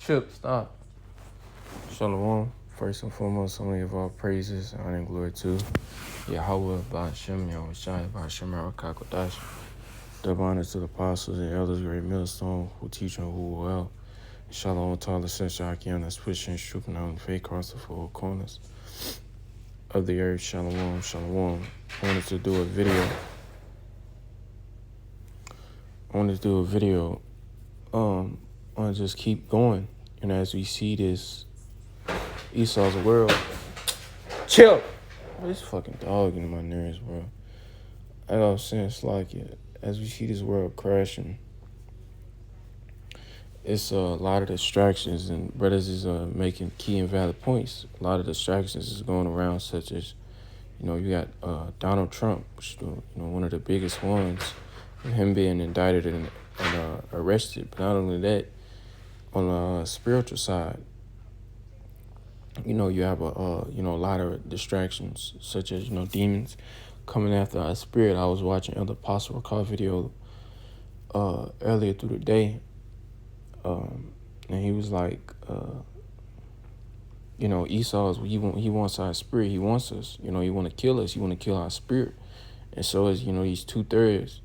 Chip, stop. Shalom. First and foremost, only of all praises, honor and glory to Yahweh, Ba'ashem, Yahushai, Ba'ashem, Rakakodash. Double honor to the apostles and elders, great millstone, who teach and who well. Shalom to all the essential Hakim that's pushing, stripping out, and faith across the four corners of the earth. Shalom, shalom. I wanted to do a video. I want to just keep going. And as we see this Esau's world. Chill. This fucking dog in my nerves, bro. I got sense like it. As we see this world crashing, it's a lot of distractions, and brothers is making key and valid points. A lot of distractions is going around, such as, you got Donald Trump, which is, one of the biggest ones, and him being indicted and arrested. But not only that, on the spiritual side, you have a lot of distractions, such as, demons coming after our spirit. I was watching Elder Apostle Recall video earlier through the day, and he was like, Esau, he wants our spirit. He wants us. He want to kill us. He want to kill our spirit. And so is, these 2/3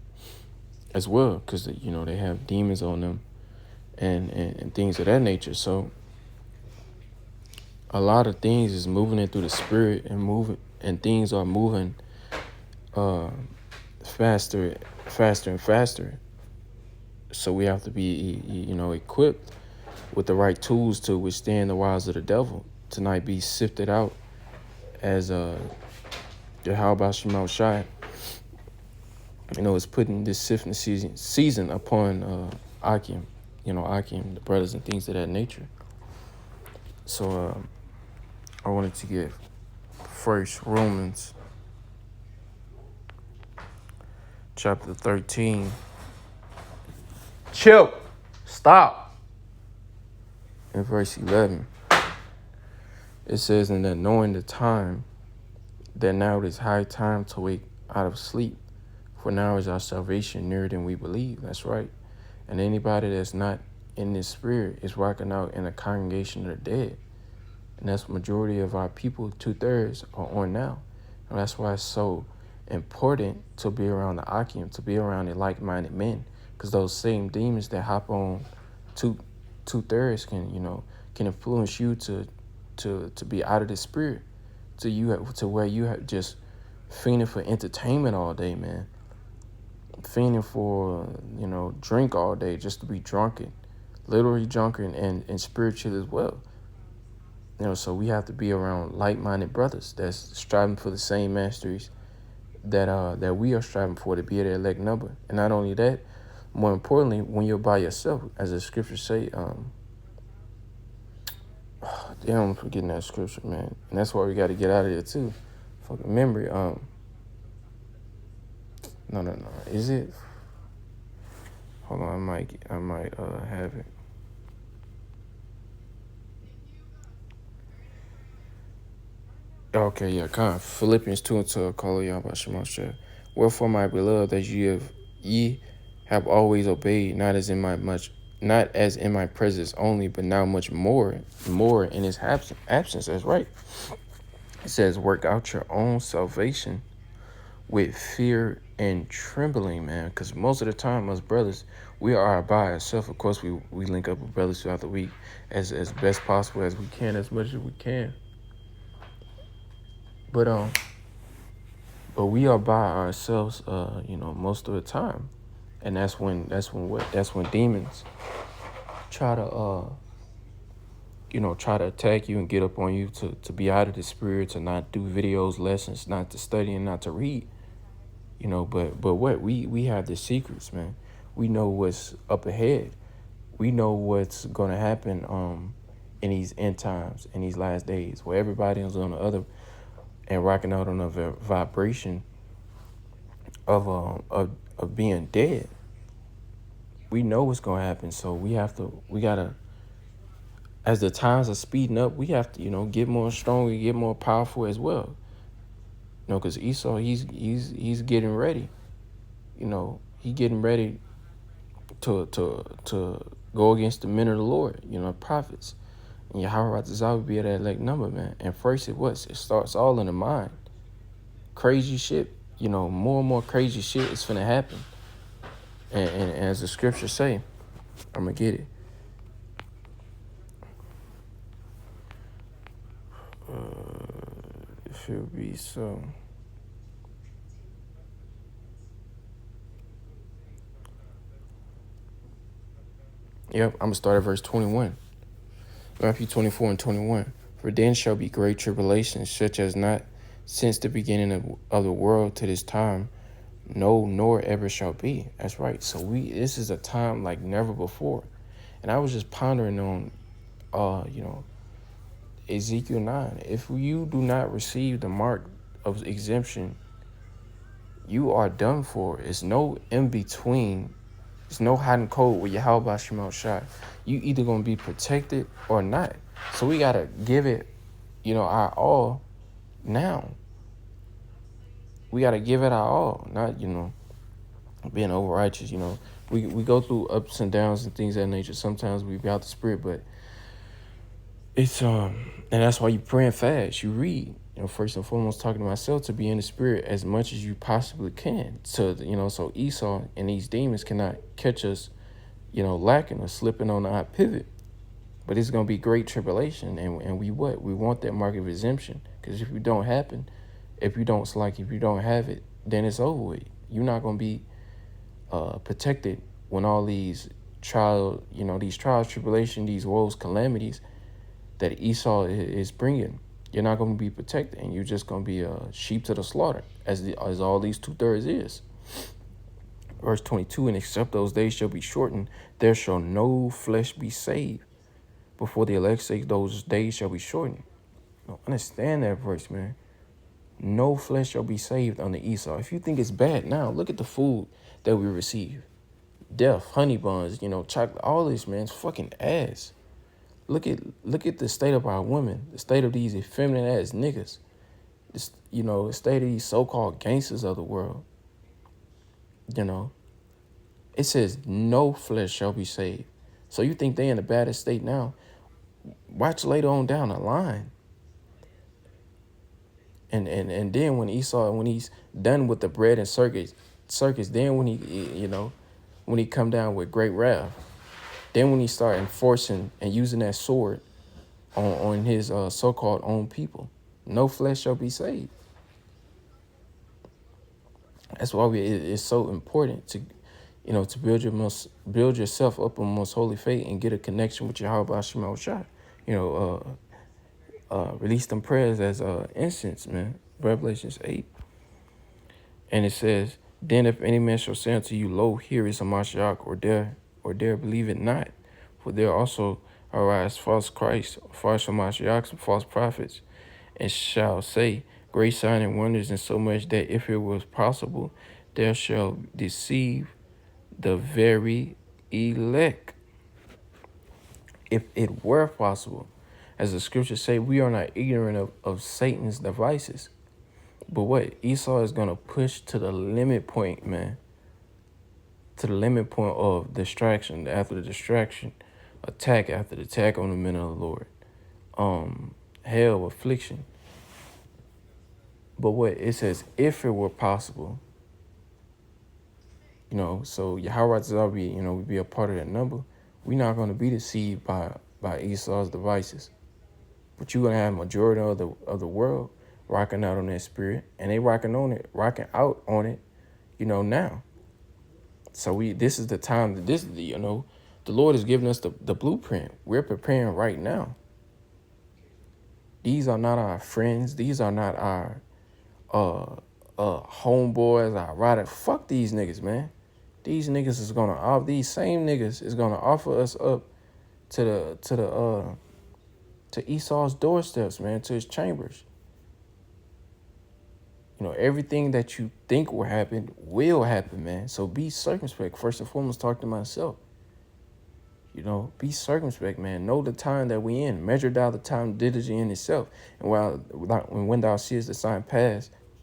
as well, because, they have demons on them and things of that nature. So a lot of things is moving in through the spirit and things are moving faster and faster. So we have to be, equipped with the right tools to withstand the wiles of the devil, to not be sifted out as the Yahweh Shemel Shai, is putting this sifting season upon Akim, Akim, the brothers and things of that nature. So I wanted to get first Romans chapter 13. Chill. Stop. In verse 11, it says, "And that knowing the time, that now it is high time to wake out of sleep, for now is our salvation nearer than we believe." That's right. And anybody that's not in this spirit is rocking out in a congregation of the dead. And that's the majority of our people, 2/3 are on now. And that's why it's so important to be around the Akim, to be around the like-minded men. Because those same demons that hop on 2/3 can influence you to be out of the spirit, to where you have just fiending for entertainment all day, man. Fiending for, drink all day just to be drunken, literally drunken and spiritual as well. So we have to be around like-minded brothers that's striving for the same masteries that we are striving for, to be at the elect number. And not only that, more importantly, when you're by yourself, as the scriptures say, damn, I'm forgetting that scripture, man. And that's why we got to get out of here too. Fucking memory. No. Is it? Hold on, I might have it. Okay, yeah, Philippians 2:12, call y'all about Shemosha. "Wherefore, my beloved, as ye have always obeyed, not as in my presence only, but now much more in his absence." That's right. It says, "Work out your own salvation with fear and trembling," man. Because most of the time, us brothers, we are by ourselves. Of course, we link up with brothers throughout the week as best possible as we can, as much as we can. But we are by ourselves, most of the time, and that's when demons try to attack you and get up on you to be out of the spirit, to not do videos, lessons, not to study and not to read, But what we have the secrets, man. We know what's up ahead. We know what's gonna happen in these end times, in these last days, where everybody is on the other and rocking out on a vibration of being dead. We know what's gonna happen, so we gotta, as the times are speeding up, we have to, get more stronger, get more powerful as well. Because Esau, he's getting ready. He getting ready to go against the men of the Lord, prophets. And Yahweh Ratazah would be at that elect number, man. And first it starts all in the mind. Crazy shit, more and more crazy shit is finna happen. And as the scriptures say, I'm gonna get it. It should be so. Yep, I'm gonna start at verse 21. Matthew 24 and 21. For then shall be great tribulations, such as not since the beginning of the world to this time, no, nor ever shall be. That's right. So this is a time like never before. And I was just pondering on, Ezekiel 9. If you do not receive the mark of exemption, you are done for. It's no in between. It's no hot and cold with Yahweh Shemel Shai. You either gonna be protected or not. So we gotta give it, our all now. We gotta give it our all, not being over righteous. We go through ups and downs and things of that nature. Sometimes we be out the spirit, but it's and that's why you pray and fast. You read. First and foremost, talking to myself, to be in the spirit as much as you possibly can. So so Esau and these demons cannot catch us, lacking or slipping on our pivot. But it's gonna be great tribulation, and we want that mark of exemption. Because if you don't have it, then it's over with. You're not gonna be protected when all these trials, tribulation, these woes, calamities that Esau is bringing. You're not going to be protected, and you're just going to be a sheep to the slaughter, as all these 2/3 is. Verse 22, and except those days shall be shortened, there shall no flesh be saved. Before the elect's sake, those days shall be shortened. Understand that verse, man. No flesh shall be saved under Esau. If you think it's bad now, look at the food that we receive. Death, honey buns, chocolate, all this, man, it's fucking ass. Look at the state of our women, the state of these effeminate ass niggas, the state of these so-called gangsters of the world. It says no flesh shall be saved. So you think they in the baddest state now? Watch later on down the line. And then when he's done with the bread and circus, then when he come down with great wrath, then when he start enforcing and using that sword on his so-called own people, no flesh shall be saved. That's why it's so important to, to build yourself up on most holy faith and get a connection with Yahweh Shemel Shai. Release them prayers as incense, man. Revelations 8. And it says, then if any man shall say unto you, lo, here is a Mashiach, or there believe it not. For there also arise false Christ, false Mashiachs, and false prophets, and shall say great signs and wonders, and so much that if it was possible, there shall deceive the very elect. If it were possible, as the scriptures say, we are not ignorant of Satan's devices. But what Esau is going to push to the limit point, man, to the limit point of distraction, after the distraction, attack after the attack on the men of the Lord, hell, affliction. But what it says, if it were possible, so Yahweh Zah we be a part of that number. We're not going to be deceived by Esau's devices. But you're going to have a majority of the world rocking out on that spirit, and they rocking out on it, now. So this is the time that the Lord has given us the blueprint. We're preparing right now. These are not our friends. These are not our homeboys, our rider. Fuck these niggas, man. These same niggas is gonna offer us up to Esau's doorsteps, man, to his chambers. Everything that you think will happen, man. So be circumspect. First and foremost, talk to myself. Be circumspect, man. Know the time that we in. Measure down the time diligently in itself. And when thou seest the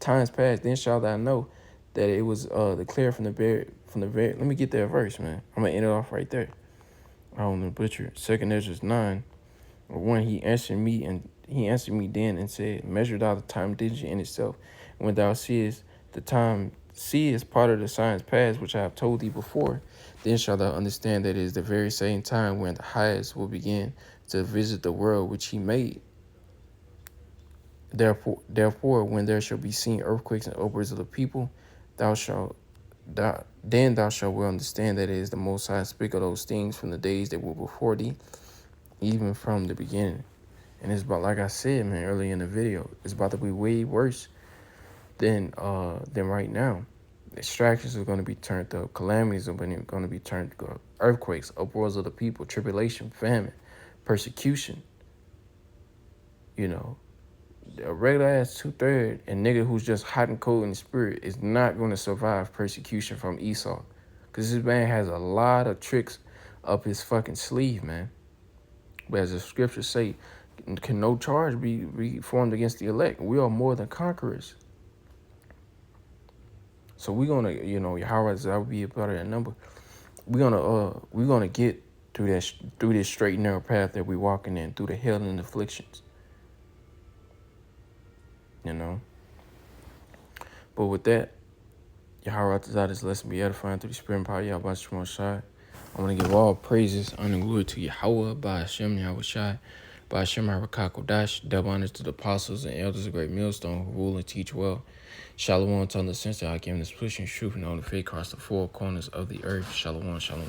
times past, then shalt thou know that it was declared from the very. Let me get that verse, man. I'm gonna end it off right there. I don't know, butcher. 2nd Ezra 9. Or 1, he answered me then and said, measure thou the time diligent in itself. And when thou seest the time, seest part of the signs past, which I have told thee before, then shalt thou understand that it is the very same time when the highest will begin to visit the world which he made. Therefore, when there shall be seen earthquakes and upwards of the people, then thou shalt well understand that it is the Most High speak of those things from the days that were before thee, even from the beginning. And it's about, like I said, man, earlier in the video, it's about to be way worse than right now. Distractions are going to be turned up. Calamities are going to be turned up. Earthquakes, uproars of the people, tribulation, famine, persecution. You know, a regular ass 2/3 and nigga who's just hot and cold in the spirit is not going to survive persecution from Esau. Because this man has a lot of tricks up his fucking sleeve, man. But as the scriptures say, can no charge be formed against the elect? We are more than conquerors. So we're gonna, Yahweh, that would be a better number. We're gonna get through this straight and narrow path that we're walking in, through the hell and afflictions. You know. But with that, Yahweh this lesson be edifying through the spirit and power of Yahweh Shai. I want to give all praises, honor, and glory to Yahweh, by Hashem, Yahweh Shai, by Hashem, Kodash, double honors to the apostles and elders of Great Millstone who rule and teach well. Shalom, telling the sense that I came this pushing truth and on the faith across the four corners of the earth. Shalom, shalom.